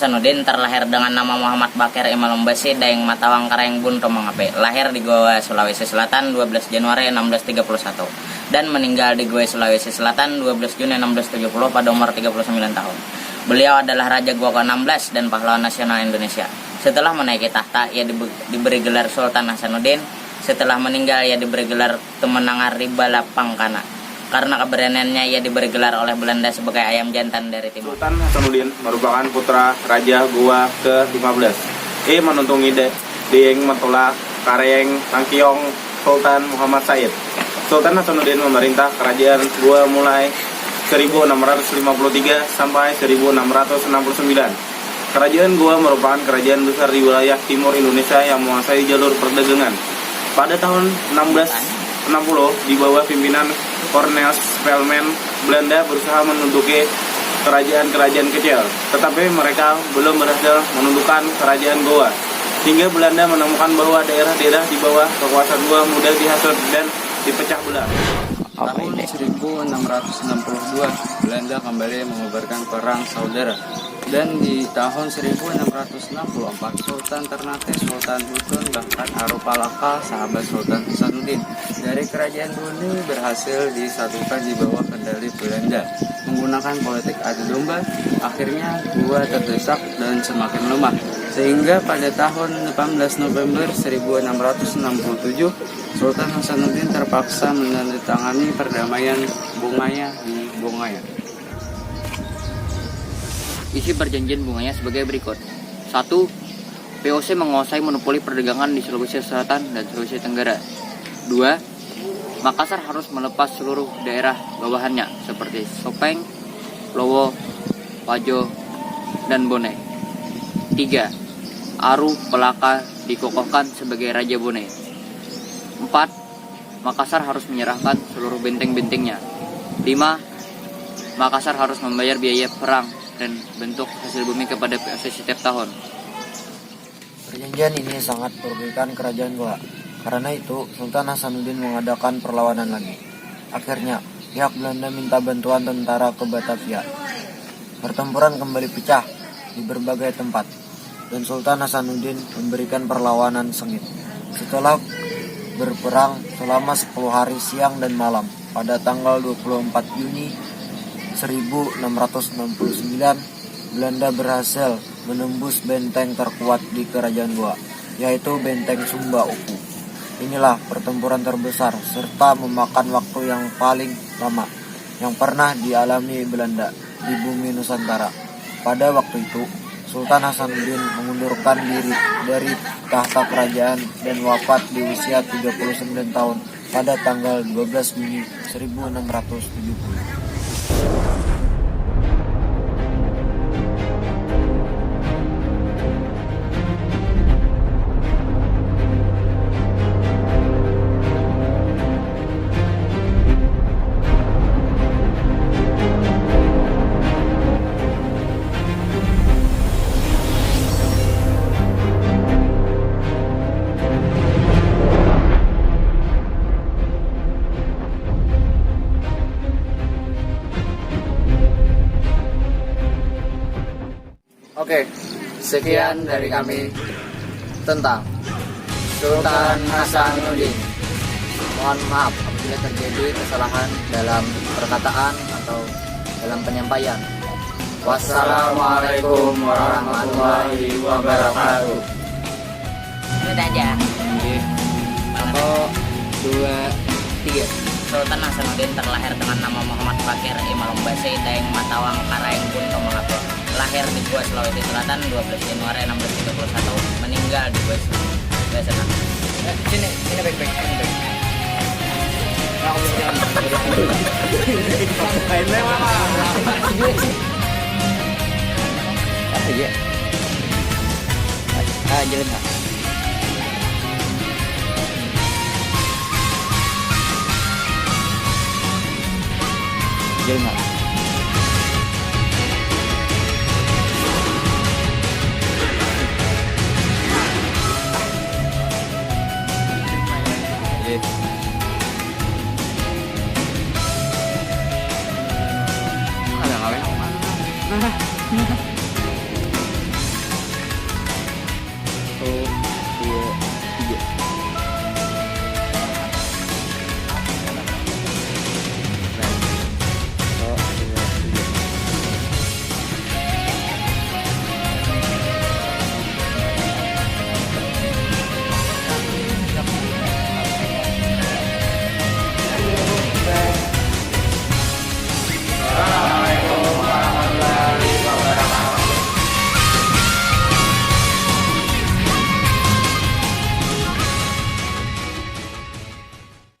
Hasanuddin terlahir dengan nama Muhammad Bakir Imalombasi Daeng Matawang Kareng Bunto Mangape. Lahir di Goa, Sulawesi Selatan 12 Januari 1631 dan meninggal di Goa, Sulawesi Selatan 12 Juni 1670 pada umur 39 tahun. Beliau adalah Raja Goa ke-16 dan pahlawan nasional Indonesia. Setelah menaiki tahta, ia diberi gelar Sultan Hasanuddin. Setelah meninggal, ia diberi gelar Kemenangan Ribala Pangkana. Karena keberaniannya, ia diberi gelar oleh Belanda sebagai ayam jantan dari timur. Sultan Hasanuddin merupakan putra Raja Goa ke-15. Ia menuntungi Daeng Matawang Kareng Tangkiong Sultan Muhammad Said. Sultan Hasanuddin memerintah kerajaan Goa mulai 1653 sampai 1669. Kerajaan Goa merupakan kerajaan besar di wilayah timur Indonesia yang menguasai jalur perdagangan. Pada tahun 1660, di bawah pimpinan Cornelis Spelman, Belanda berusaha menduduki kerajaan-kerajaan kecil, tetapi mereka belum berhasil menundukkan kerajaan Goa. Hingga Belanda menemukan bahwa daerah-daerah di bawah kekuasaan Goa mudah dihasut dan dipecah belah. Tahun 1662, Belanda kembali mengobarkan perang saudara. Dan di tahun 1664, Sultan Ternate, Sultan Buton, bahkan Arupalaka, sahabat Sultan Hasanuddin dari kerajaan Brunei berhasil disatukan di bawah kendali Belanda. Menggunakan politik adu domba, akhirnya Goa terdesak dan semakin lemah. Sehingga pada tahun 18 November 1667, Sultan Hasanuddin terpaksa menandatangani perdamaian Bungaya di Bungaya. Isi perjanjian bunganya sebagai berikut. 1. VOC menguasai monopoli perdagangan di Sulawesi Selatan dan Sulawesi Tenggara. 2. Makassar harus melepas seluruh daerah bawahannya seperti Sopeng, Lowo, Pajo, dan Bone. 3. Aru Pelaka dikokohkan sebagai Raja Bone. 4. Makassar harus menyerahkan seluruh benteng-bentengnya. 5. Makassar harus membayar biaya perang dan bentuk hasil bumi kepada POC setiap tahun. Perjanjian ini sangat merugikan kerajaan Goa. Karena itu, Sultan Hasanuddin mengadakan perlawanan lagi. Akhirnya, pihak Belanda minta bantuan tentara ke Batavia. Pertempuran kembali pecah di berbagai tempat, dan Sultan Hasanuddin memberikan perlawanan sengit. Setelah berperang selama 10 hari siang dan malam, pada tanggal 24 Juni 1669, Belanda berhasil menembus benteng terkuat di kerajaan Goa, yaitu Benteng Sumba Upu. Inilah pertempuran terbesar serta memakan waktu yang paling lama yang pernah dialami Belanda di bumi Nusantara. Pada waktu itu, Sultan Hasanuddin mengundurkan diri dari tahta kerajaan dan wafat di usia 39 tahun pada tanggal 12 Juni 1670. Oke, sekian dari kami tentang Sultan Hasanuddin. Mohon maaf apabila terjadi kesalahan dalam perkataan atau dalam penyampaian. Wassalamualaikum warahmatullahi wabarakatuh. Itu aja. 1, 2, 3. Sultan Hasanuddin terlahir dengan nama Muhammad Bakir Imalombasi Daeng Matawang Kareng Bunto Mangape. Lahir di Goa, Sulawesi Selatan 12 Januari 1631. Meninggal di Goa, Sulawesi Selatan. Sini baik-baik. Jalan nggak? Jalan nggak? Oke.